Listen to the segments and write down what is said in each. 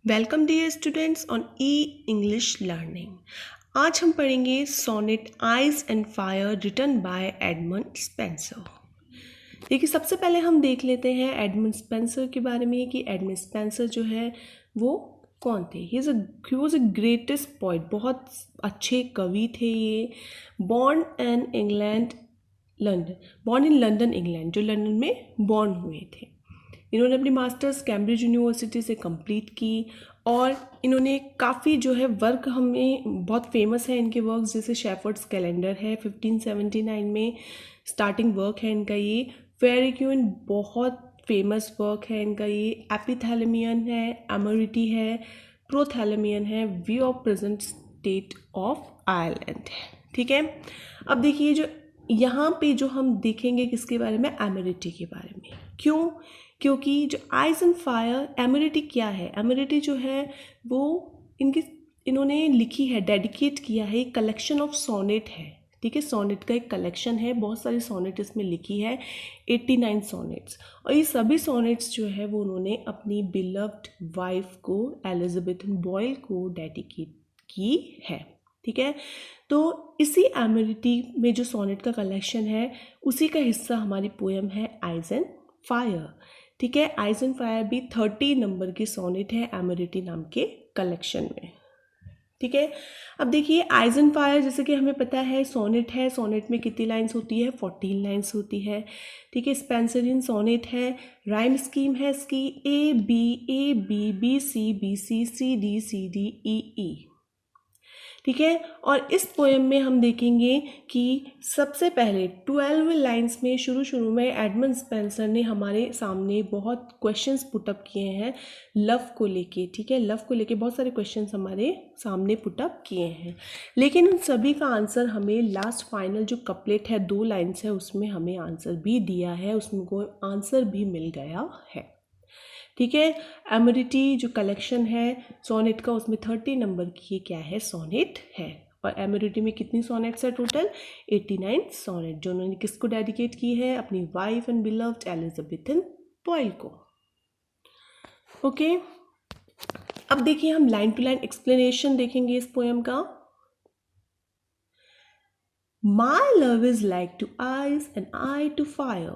Welcome dear students on E English learning. आज हम पढ़ेंगे sonnet ice and fire written by Edmund Spenser. देखिए, सबसे पहले हम देख लेते हैं एडमंड स्पेंसर के बारे में कि एडमंड स्पेंसर जो है वो कौन थे। He was a greatest poet, बहुत अच्छे कवि थे ये। बॉर्न इन लंदन इंग्लैंड, जो लंदन में बॉर्न हुए थे। इन्होंने अपनी मास्टर्स कैम्ब्रिज यूनिवर्सिटी से कंप्लीट की और इन्होंने काफ़ी जो है वर्क हमें बहुत फेमस है इनके वर्क, जैसे शेफर्ड्स कैलेंडर है 1579 में स्टार्टिंग वर्क है इनका ये। फेयरी क्वीन बहुत फेमस वर्क है इनका ये। एपिथैलेमियन है, एमोरिटी है, प्रोथैलेमियन है, view of present state of Ireland है। ठीक है, अब देखिए जो यहाँ पे जो हम देखेंगे किसके बारे में, एमोरिटी के बारे में। क्यों? क्योंकि जो आइज एंड फायर, एमोरिटी क्या है, एमोरिटी जो है वो इन्होंने लिखी है, डेडिकेट किया है, एक कलेक्शन ऑफ सोनेट है। ठीक है, सोनेट का एक कलेक्शन है, बहुत सारी सोनेट इसमें लिखी है, 89 सोनेट्स। और ये सभी सोनेट्स जो है वो उन्होंने अपनी बिलव्ड वाइफ को, एलिजाबेथ बॉयल को डेडिकेट की है। ठीक है, तो इसी एमोरिटी में जो सोनेट का कलेक्शन है उसी का हिस्सा हमारी पोएम है आइज एंड फायर। ठीक है, आइज एंड फायर भी 30 नंबर की सोनेट है एमोरिटी नाम के कलेक्शन में। ठीक है, अब देखिए आइज एंड फायर, जैसे कि हमें पता है सोनेट है, सोनेट में कितनी लाइंस होती है, 14 लाइंस होती है। ठीक है, स्पेंसरियन सोनेट है, राइम स्कीम है इसकी A B B C C D E E. ठीक है, और इस पोएम में हम देखेंगे कि सबसे पहले 12 लाइंस में शुरू में एडमंड स्पेंसर ने हमारे सामने बहुत क्वेश्चंस पुटअप किए हैं लव को लेके। ठीक है, लव को लेके बहुत सारे क्वेश्चंस हमारे सामने पुटअप किए हैं, लेकिन उन सभी का आंसर हमें लास्ट फाइनल जो कपलेट है, 2 लाइन्स है, उसमें हमें आंसर भी दिया है, उसको आंसर भी मिल गया है। ठीक है, एमोरिटी जो कलेक्शन है सोनेट का, उसमें 30 नंबर की ये क्या है, सोनेट है। और एमोरिटी में कितनी सोनेट्स है टोटल, 89 सोनेट, जो उन्होंने किसको डेडिकेट की है, अपनी wife and beloved Elizabeth Boyle को। ओके, अब देखिए हम लाइन टू लाइन एक्सप्लेनेशन देखेंगे इस पोएम का। My love is like to eyes and I to fire।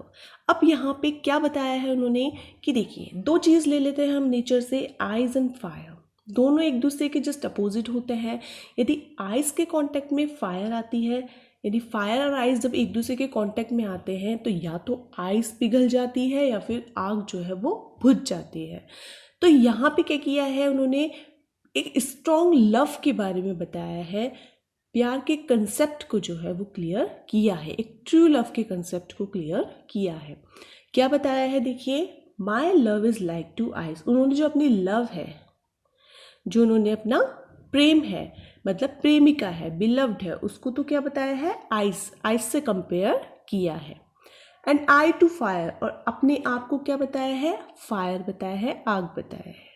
अब यहाँ पे क्या बताया है उन्होंने कि देखिए 2 चीज़ ले लेते हैं हम नेचर से, eyes and fire, दोनों एक दूसरे के जस्ट अपोजिट होते हैं। यदि आइज के कांटेक्ट में फायर आती है, यदि फायर और आइज जब एक दूसरे के कांटेक्ट में आते हैं तो या तो आइज पिघल जाती है या फिर आग जो है वो बुझ जाती है। तो यहाँ पे क्या किया है उन्होंने, एक स्ट्रॉन्ग लव के बारे में बताया है, प्यार के कंसेप्ट को जो है वो क्लियर किया है, एक ट्रू लव के कंसेप्ट को क्लियर किया है। क्या बताया है देखिए, my love is like to ice. उन्होंने जो अपनी लव है, जो उन्होंने अपना प्रेम है, मतलब प्रेमिका है, बिलव्ड है, उसको तो क्या बताया है, आइज से कंपेयर किया है। एंड आई टू फायर, और अपने आप को क्या बताया है, फायर बताया है, आग बताया है।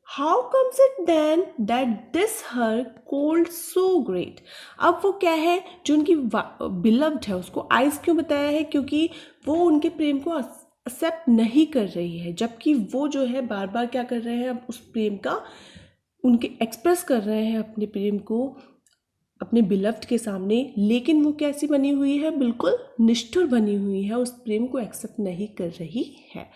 How comes it then that this her cold so great? अब वो क्या है, जो उनकी बिलव्ड है उसको आइज क्यों बताया है, क्योंकि वो उनके प्रेम को एक्सेप्ट नहीं कर रही है, जबकि वो जो है बार बार क्या कर रहे हैं, अब उस प्रेम का उनके एक्सप्रेस कर रहे हैं अपने प्रेम को अपने बिलव्ड के सामने, लेकिन वो कैसी बनी हुई है, बिल्कुल निष्ठुर बनी हुई है, उस प्रेम को एक्सेप्ट नहीं कर रही है।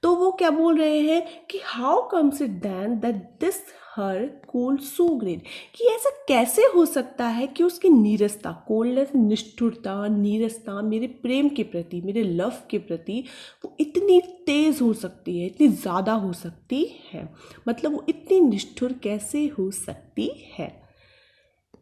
तो वो क्या बोल रहे हैं कि how comes it then that this her cold so great, कि ऐसा कैसे हो सकता है कि उसकी नीरसता, कोल्डनेस, निष्ठुरता, नीरसता मेरे प्रेम के प्रति, मेरे लव के प्रति वो इतनी तेज़ हो सकती है, इतनी ज़्यादा हो सकती है, मतलब वो इतनी निष्ठुर कैसे हो सकती है।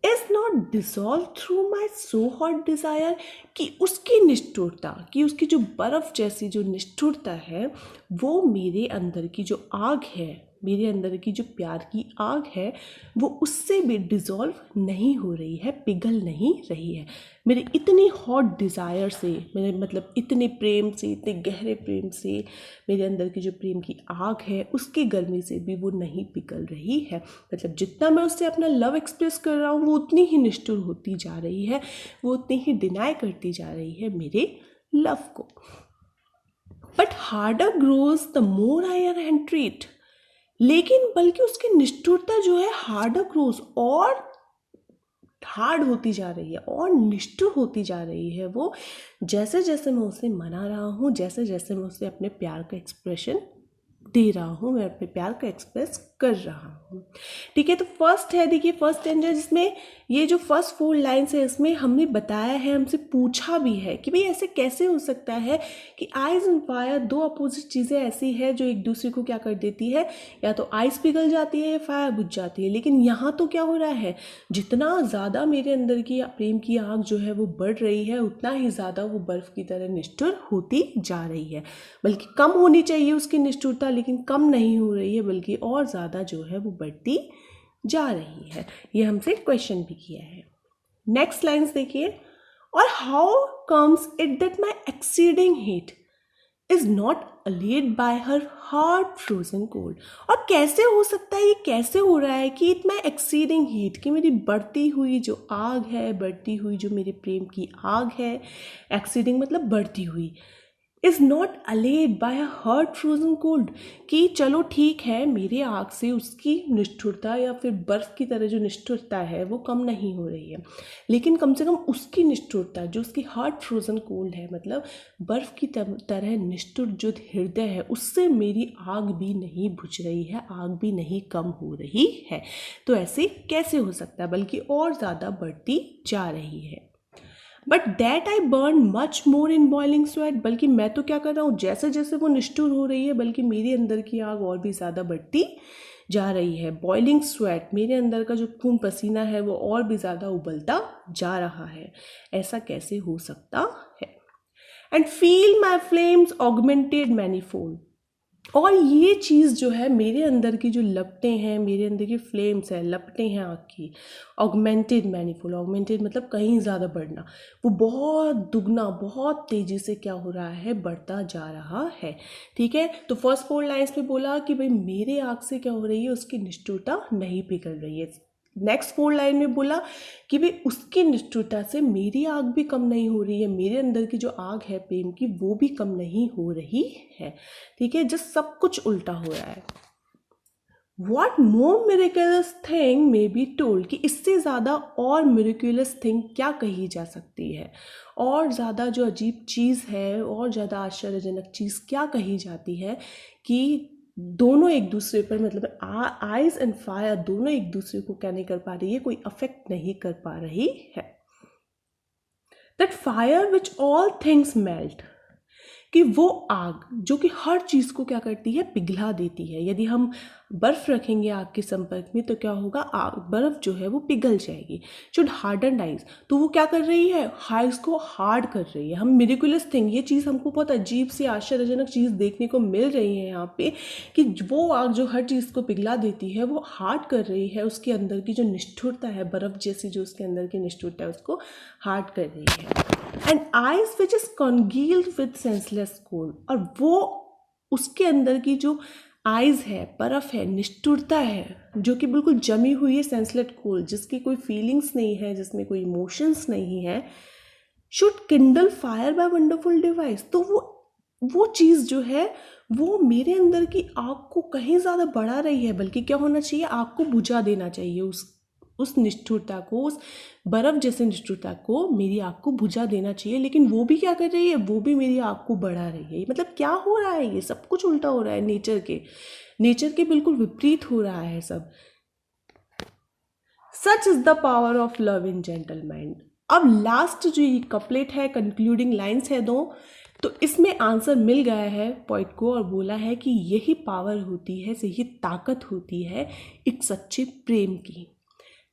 Is not dissolve through my so hot desire, कि उसकी निष्ठुरता, कि उसकी जो बर्फ़ जैसी जो निष्ठुरता है वो मेरे अंदर की जो आग है, मेरे अंदर की जो प्यार की आग है, वो उससे भी डिज़ोल्व नहीं हो रही है, पिघल नहीं रही है। मेरे इतनी हॉट डिज़ायर से, मेरे मतलब इतने प्रेम से, इतने गहरे प्रेम से, मेरे अंदर की जो प्रेम की आग है उसकी गर्मी से भी वो नहीं पिघल रही है। मतलब जितना मैं उससे अपना लव एक्सप्रेस कर रहा हूँ वो उतनी ही निष्ठुर होती जा रही है, वो उतनी ही डिनाई करती जा रही है मेरे लव को। But harder grows the more I entry it, लेकिन बल्कि उसकी निष्ठुरता जो है हार्डर ग्रोस, और हार्ड होती जा रही है और निष्ठुर होती जा रही है वो, जैसे जैसे मैं उसे मना रहा हूँ, जैसे जैसे मैं उसे अपने प्यार का एक्सप्रेशन दे रहा हूँ, मैं अपने प्यार का एक्सप्रेस कर रहा हूँ। ठीक है, तो फर्स्ट है, देखिए फर्स्ट स्टैंडर्ड, जिसमें ये जो फर्स्ट 4 लाइन्स है इसमें हमने बताया है, हमसे पूछा भी है कि भाई ऐसे कैसे हो सकता है कि आइस एंड फायर दो अपोजिट चीज़ें ऐसी है जो एक दूसरे को क्या कर देती है, या तो आइस पिघल जाती है या फायर बुझ जाती है। लेकिन यहाँ तो क्या हो रहा है, जितना ज़्यादा मेरे अंदर की प्रेम की आग जो है वो बढ़ रही है, उतना ही ज़्यादा वो बर्फ़ की तरह निष्ठुर होती जा रही है। बल्कि कम होनी चाहिए उसकी निष्ठुरता, लेकिन कम नहीं हो रही है, बल्कि और ज़्यादा जो है वो बढ़ती जा रही है। ये हमसे क्वेश्चन भी किया है। नेक्स्ट लाइन्स देखिए, और how comes it that my exceeding heat is not allayed by her heart frozen cold. और कैसे हो सकता है, ये कैसे हो रहा है कि इट माई एक्सीडिंग हीट, कि मेरी बढ़ती हुई जो आग है, बढ़ती हुई जो मेरे प्रेम की आग है, एक्सीडिंग मतलब बढ़ती हुई, is not allayed by a heart frozen cold, कि चलो ठीक है मेरे आग से उसकी निष्ठुरता या फिर बर्फ़ की तरह जो निष्ठुरता है वो कम नहीं हो रही है, लेकिन कम से कम उसकी निष्ठुरता जो उसकी हार्ट फ्रोजन कोल्ड है, मतलब बर्फ़ की तरह निष्ठुर जो हृदय है, उससे मेरी आग भी नहीं बुझ रही है, आग भी नहीं कम हो रही है। तो ऐसे कैसे हो सकता है, बल्कि और ज़्यादा बढ़ती जा रही है। But that I burn much more in boiling sweat, बल्कि मैं तो क्या कर रहा हूँ, जैसे जैसे वो निष्ठुर हो रही है, बल्कि मेरे अंदर की आग और भी ज़्यादा बढ़ती जा रही है। बॉइलिंग स्वेट, मेरे अंदर का जो खून पसीना है वो और भी ज़्यादा उबलता जा रहा है। ऐसा कैसे हो सकता है। And feel my flames augmented manifold, और ये चीज़ जो है मेरे अंदर की जो लपटें हैं, मेरे अंदर की फ्लेम्स हैं, लपटें हैं आग की, ऑगमेंटेड मैनीफोल्ड, ऑगमेंटेड मतलब कहीं ज़्यादा बढ़ना, वो बहुत दुगना, बहुत तेज़ी से क्या हो रहा है, बढ़ता जा रहा है। ठीक है, तो फर्स्ट 4 लाइन्स में बोला कि भाई मेरे आग से क्या हो रही है, उसकी निष्ठुरता नहीं पिघल रही है। नेक्स्ट 4 लाइन में बोला कि भाई उसकी निष्ठुरता से मेरी आग भी कम नहीं हो रही है, मेरे अंदर की जो आग है प्रेम की वो भी कम नहीं हो रही है। ठीक है, जस्ट सब कुछ उल्टा हो रहा है। What more miraculous thing may be told, कि इससे ज़्यादा और miraculous thing क्या कही जा सकती है, और ज़्यादा जो अजीब चीज़ है, और ज़्यादा आश्चर्यजनक चीज़ क्या कही जाती है कि दोनों एक दूसरे पर, मतलब आइस एंड फायर दोनों एक दूसरे को क्या नहीं कर पा रही है, कोई अफेक्ट नहीं कर पा रही है। That fire which all things melt, कि वो आग जो कि हर चीज़ को क्या करती है, पिघला देती है। यदि हम बर्फ़ रखेंगे आग के संपर्क में तो क्या होगा, आग बर्फ़ जो है वो पिघल जाएगी। शुड हार्डन आइस, तो वो क्या कर रही है, आइस को हार्ड कर रही है। हम मिरेकुलस थिंग, ये चीज़ हमको बहुत अजीब सी आश्चर्यजनक चीज़ देखने को मिल रही है यहाँ पे, कि वो आग जो हर चीज़ को पिघला देती है वो हार्ड कर रही है, उसके अंदर की जो निष्ठुरता है, बर्फ़ जैसी जो उसके अंदर की निष्ठुरता है उसको हार्ड कर रही है। And ice which is congealed with senseless cold, और वो उसके अंदर की जो आइज है, बर्फ है, निष्ठुरता है, जो कि बिल्कुल जमी हुई है, सेंसलेट कोल्ड, जिसकी कोई फीलिंग्स नहीं है, जिसमें कोई इमोशंस नहीं है, should Kindle fire bye wonderful device, तो वो चीज़ जो है वो मेरे अंदर की आग को कहीं ज़्यादा बढ़ा रही है, बल्कि क्या होना चाहिए, आग को बुझा देना चाहिए, उस निष्ठुरता को, उस बर्फ़ जैसे निष्ठुरता को मेरी आग को बुझा देना चाहिए। लेकिन वो भी क्या कर रही है, वो भी मेरी आग को बढ़ा रही है। मतलब क्या हो रहा है, ये सब कुछ उल्टा हो रहा है, नेचर के बिल्कुल विपरीत हो रहा है सब। Such is the power of love in gentle mind. अब लास्ट जो ये कपलेट है, कंक्लूडिंग लाइन्स है दो, तो इसमें आंसर मिल गया है पोइट को, और बोला है कि यही पावर होती है, यही ताकत होती है एक सच्चे प्रेम की,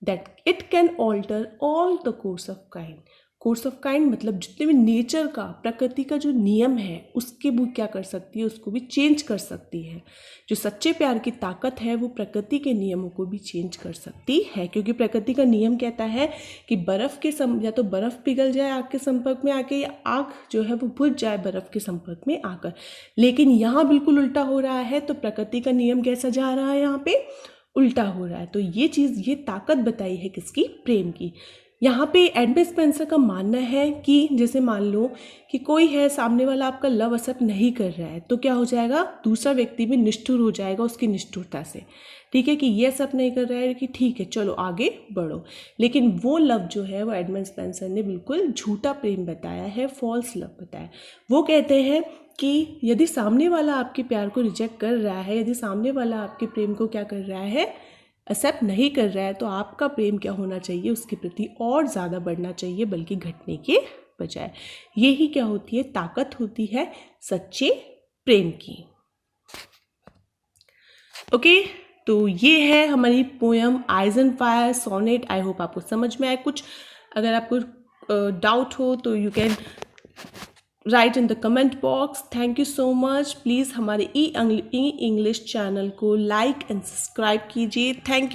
that it can alter all the course of kind. Course of kind मतलब जितने भी नेचर का, प्रकृति का जो नियम है उसके भी क्या कर सकती है, उसको भी चेंज कर सकती है। जो सच्चे प्यार की ताकत है वो प्रकृति के नियमों को भी चेंज कर सकती है, क्योंकि प्रकृति का नियम कहता है कि बर्फ़ के या तो बर्फ़ पिघल जाए आग के संपर्क में आके, या आग जो है वो बुझ जाए बर्फ़ के संपर्क में आकर। लेकिन यहाँ बिल्कुल उल्टा हो रहा है, तो प्रकृति का नियम कैसा जा रहा है, यहाँ पे उल्टा हो रहा है। तो ये चीज़, ये ताकत बताई है किसकी, प्रेम की। यहाँ पे एडमंड स्पेंसर का मानना है कि जैसे मान लो कि कोई है, सामने वाला आपका लव एक्सेप्ट नहीं कर रहा है, तो क्या हो जाएगा, दूसरा व्यक्ति भी निष्ठुर हो जाएगा उसकी निष्ठुरता से, ठीक है, कि ये एक्सेप्ट नहीं कर रहा है कि ठीक है चलो आगे बढ़ो। लेकिन वो लव जो है वो एडमंड स्पेंसर ने बिल्कुल झूठा प्रेम बताया है, फॉल्स लव बताया। वो कहते हैं कि यदि सामने वाला आपके प्यार को रिजेक्ट कर रहा है, यदि सामने वाला आपके प्रेम को क्या कर रहा है, एक्सेप्ट नहीं कर रहा है, तो आपका प्रेम क्या होना चाहिए, उसके प्रति और ज़्यादा बढ़ना चाहिए, बल्कि घटने के बजाय। यही क्या होती है, ताकत होती है सच्चे प्रेम की। ओके, तो ये है हमारी poem ice and fire sonnet. I hope आपको समझ में आए कुछ। अगर आपको डाउट हो तो you can write in the comment box. Thank you so much. Please हमारे ई इंग्लिश चैनल को लाइक एंड सब्सक्राइब कीजिए। Thank you.